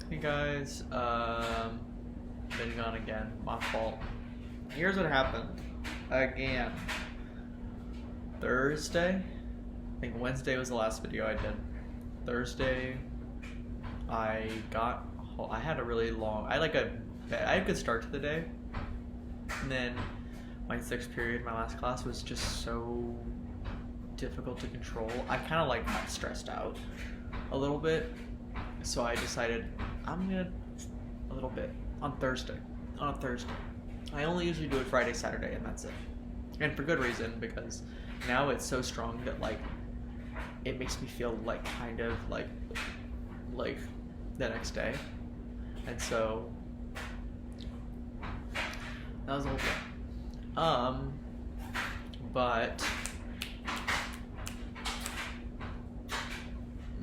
Hey guys, been gone again. My fault. Here's what happened. Again. Thursday? I think Wednesday was the last video I did. Thursday, I had a really long, I had a good start to the day. And then my sixth period, my last class, was just so difficult to control. I kind of like got stressed out a little bit. So I decided I'm gonna a little bit on a Thursday. I only usually do it Friday, Saturday, and that's it. And for good reason, because now it's so strong that like it makes me feel like kind of like the next day. And so that was a whole thing. But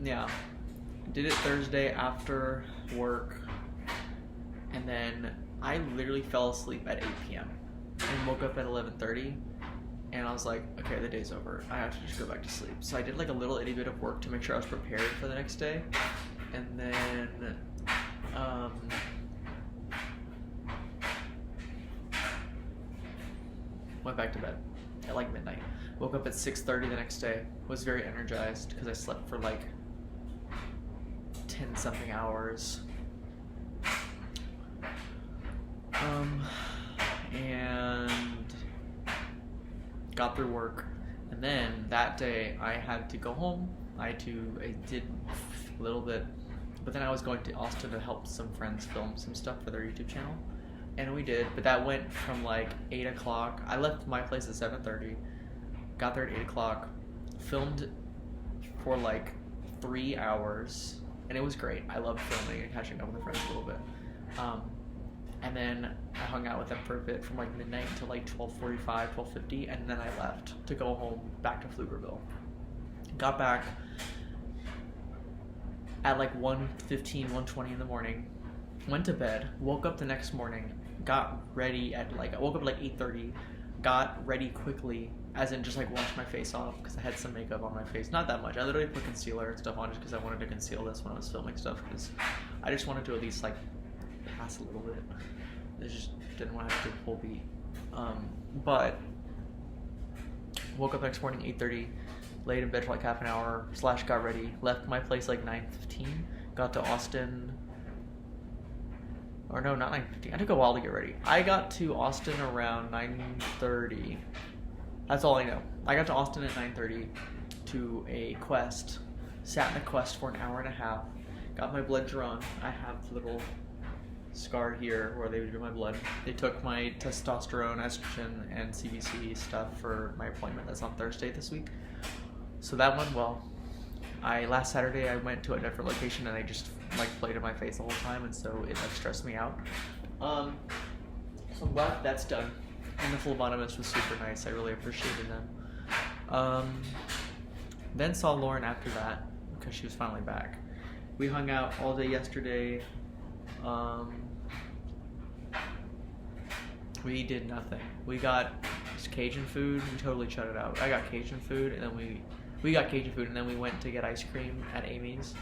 yeah. Did it Thursday after work, and then I literally fell asleep at 8 p.m. and woke up at 11:30, and I was like, okay, the day's over. I have to just go back to sleep. So I did like a little itty bit of work to make sure I was prepared for the next day, and then went back to bed at like midnight. Woke up at 6:30 the next day. Was very energized because I slept for like 10 something hours. And got through work, and then that day I had to go home. I did a little bit, but then I was going to Austin to help some friends film some stuff for their YouTube channel, and we did, but that went from like 8 o'clock. I left my place at 7:30, got there at 8 o'clock, filmed for like 3 hours, and it was great. I loved filming and catching up with the friends a little bit. And then I hung out with them for a bit from like midnight until like 12:45, 12:50, and then I left to go home back to Pflugerville. Got back at like 1:15, 1:20 in the morning, went to bed, woke up the next morning, got ready I woke up at like 8:30, got ready quickly, as in just like washed my face off because I had some makeup on my face. Not that much. I literally put concealer and stuff on just because I wanted to conceal this when I was filming stuff, because I just wanted to at least like pass a little bit. I just didn't want to have to do the full beat. But woke up next morning 8:30, laid in bed for like half an hour, / got ready, left my place like 9:15, got to Austin, or no, not 9:15. I took a while to get ready. I got to Austin around 9:30. That's all I know. I got to Austin at 9:30 to a quest, sat in a quest for an hour and a half, got my blood drawn. I have the little scar here where they would do my blood. They took my testosterone, estrogen, and CBC stuff for my appointment that's on Thursday this week. So that went well. Last Saturday I went to a different location and I just like played in my face the whole time, and so it like stressed me out. So I'm glad that's done. And the phlebotomist was super nice. I really appreciated them. Then saw Lauren after that because she was finally back. We hung out all day yesterday. We did nothing. We got Cajun food. We totally shut it out. I got Cajun food, and then we got Cajun food, and then we went to get ice cream at Amy's.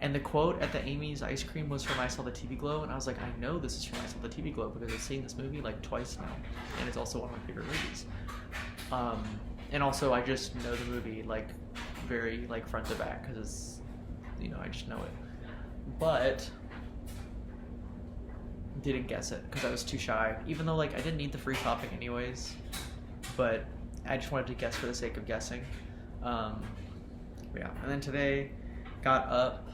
And the quote at the Amy's ice cream was from I Saw the TV Glow, and I was like, I know this is from I Saw the TV Glow because I've seen this movie like twice now, and it's also one of my favorite movies. And also I just know the movie like very like front to back because it's, I just know it. But didn't guess it because I was too shy, even though like I didn't need the free topping anyways, but I just wanted to guess for the sake of guessing. Yeah, and then today got up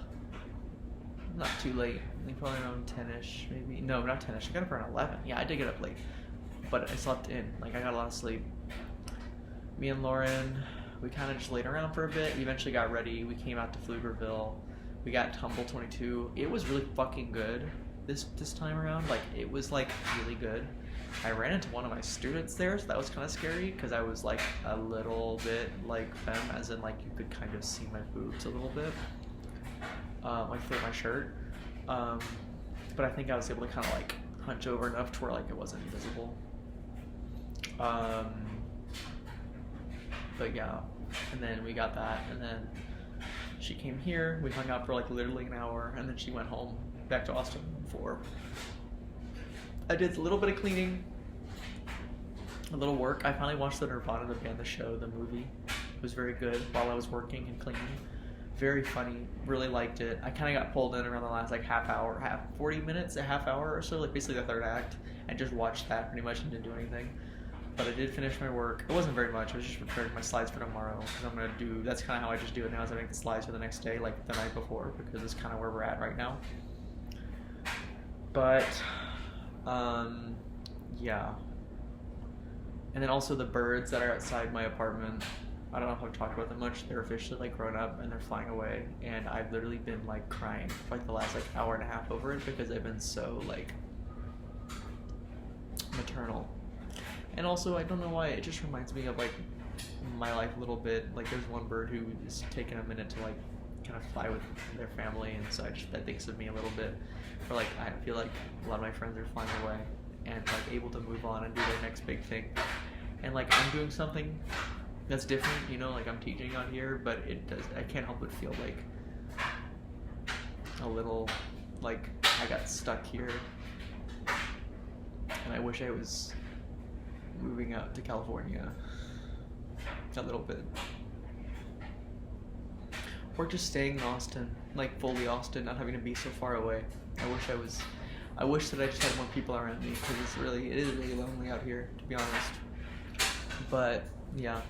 not too late, I think probably around 10ish, maybe. No, not 10ish, I got up around 11. Yeah, I did get up late, but I slept in, like I got a lot of sleep. Me and Lauren, we kind of just laid around for a bit. We eventually got ready. We came out to Pflugerville. We got Tumble 22. It was really fucking good this time around. Like, it was like really good. I ran into one of my students there, so that was kind of scary because I was like a little bit like femme, as in like you could kind of see my boobs a little bit, like through my shirt. But I think I was able to kind of like hunch over enough to where like it wasn't visible. But yeah, and then we got that, and then She came here, we hung out for like literally an hour, and then she went home back to Austin for. I did a little bit of cleaning, a little work. I finally watched the Nirvana, the band, the show, the movie. It was very good while I was working and cleaning. Very funny, really liked it. I kind of got pulled in around the last like 40 minutes, a half hour or so, like basically the third act, and just watched that pretty much and didn't do anything. But I did finish my work. It wasn't very much. I was just preparing my slides for tomorrow because I'm gonna do. That's kind of how I just do it now. Is I make the slides for the next day, like the night before, because it's kind of where we're at right now. But, yeah. And then also the birds that are outside my apartment. I don't know if I've talked about them much. They're officially like grown up and they're flying away, and I've literally been like crying for like the last like hour and a half over it because they've been so like maternal. And also, I don't know why, it just reminds me of like my life a little bit. Like there's one bird who is taking a minute to like kind of fly with their family, and so that thinks of me a little bit. Or like I feel like a lot of my friends are flying away and like able to move on and do their next big thing. And like I'm doing something that's different, you know, like I'm teaching out here, but I can't help but feel like a little like I got stuck here, and I wish I was moving out to California a little bit, or just staying in Austin, like fully Austin, not having to be so far away. I wish that I just had more people around me, because it is really lonely out here, to be honest. But yeah,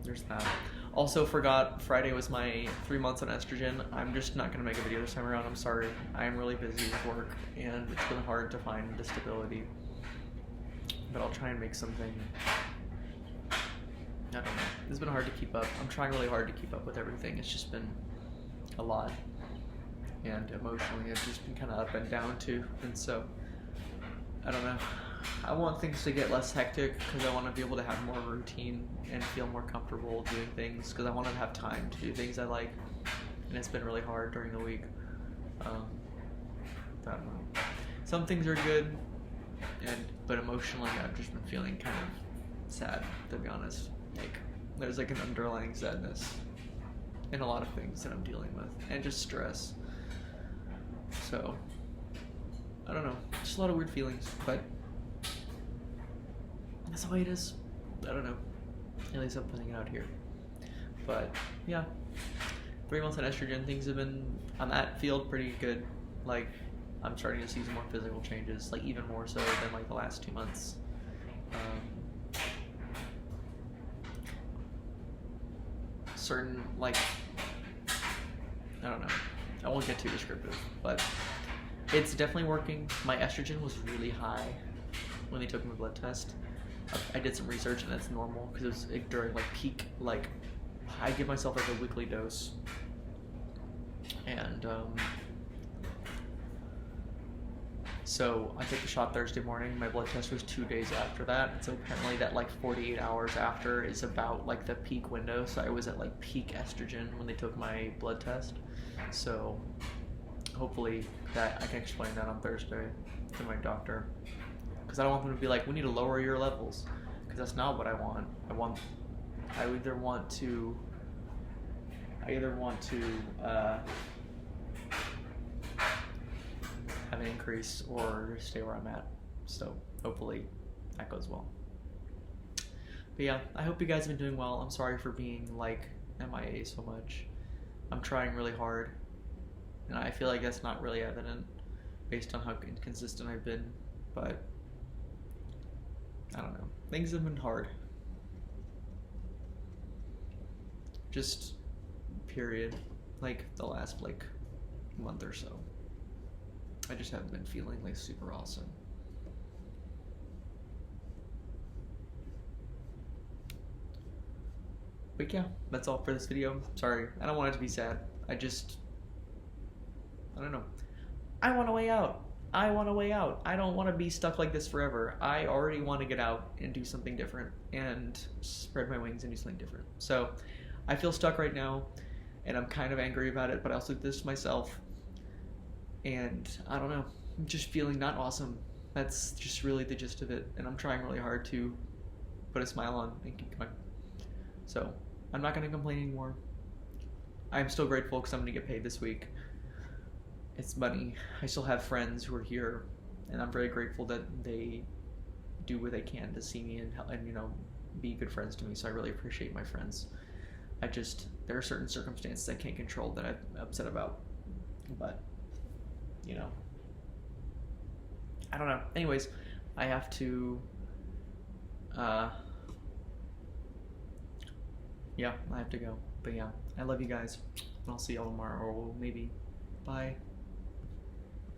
there's that. Also forgot Friday was my 3 months on estrogen. I'm just not gonna make a video this time around. I'm sorry. I am really busy with work, and it's been hard to find the stability. But I'll try and make something. I don't know. It's been hard to keep up. I'm trying really hard to keep up with everything. It's just been a lot. And emotionally, it's just been kind of up and down too. And so, I don't know. I want things to get less hectic because I want to be able to have more routine and feel more comfortable doing things, because I want to have time to do things I like. And it's been really hard during the week. I don't know. Some things are good, but emotionally I've just been feeling kind of sad, to be honest. Like there's like an underlying sadness in a lot of things that I'm dealing with, and just stress. So I don't know, just a lot of weird feelings, but that's the way it is. I don't know, at least I'm putting it out here. But yeah, 3 months on estrogen, things have been on that field pretty good. Like I'm starting to see some more physical changes, like even more so than like the last 2 months. Certain, like, I don't know, I won't get too descriptive, but it's definitely working. My estrogen was really high when they took my blood test. I did some research, and that's normal because it was like, during like peak, like I give myself like a weekly dose, and so I took the shot Thursday morning. My blood test was 2 days after that. And so apparently that like 48 hours after is about like the peak window. So I was at like peak estrogen when they took my blood test. So hopefully that I can explain that on Thursday to my doctor. Because I don't want them to be like, we need to lower your levels. Because that's not what I want. I either want to have an increase or stay where I'm at. So hopefully that goes well. But yeah, I hope you guys have been doing well. I'm sorry for being like MIA so much. I'm trying really hard, and I feel like that's not really evident based on how inconsistent I've been, but I don't know. Things have been hard. Just period. Like the last like month or so. I just haven't been feeling like super awesome. But yeah, that's all for this video. Sorry, I don't want it to be sad. I don't know. I want a way out. I want a way out. I don't want to be stuck like this forever. I already want to get out and do something different and spread my wings and do something different. So I feel stuck right now, and I'm kind of angry about it, but I also did this to myself. And I don't know, I'm just feeling not awesome. That's just really the gist of it. And I'm trying really hard to put a smile on and keep going. So I'm not going to complain anymore. I'm still grateful because I'm gonna get paid this week. It's money. I still have friends who are here, and I'm very grateful that they do what they can to see me and be good friends to me. So I really appreciate my friends. There are certain circumstances I can't control that I'm upset about, but I don't know. Anyways, I have to. Yeah, I have to go. But yeah, I love you guys. And I'll see y'all tomorrow, or maybe. Bye.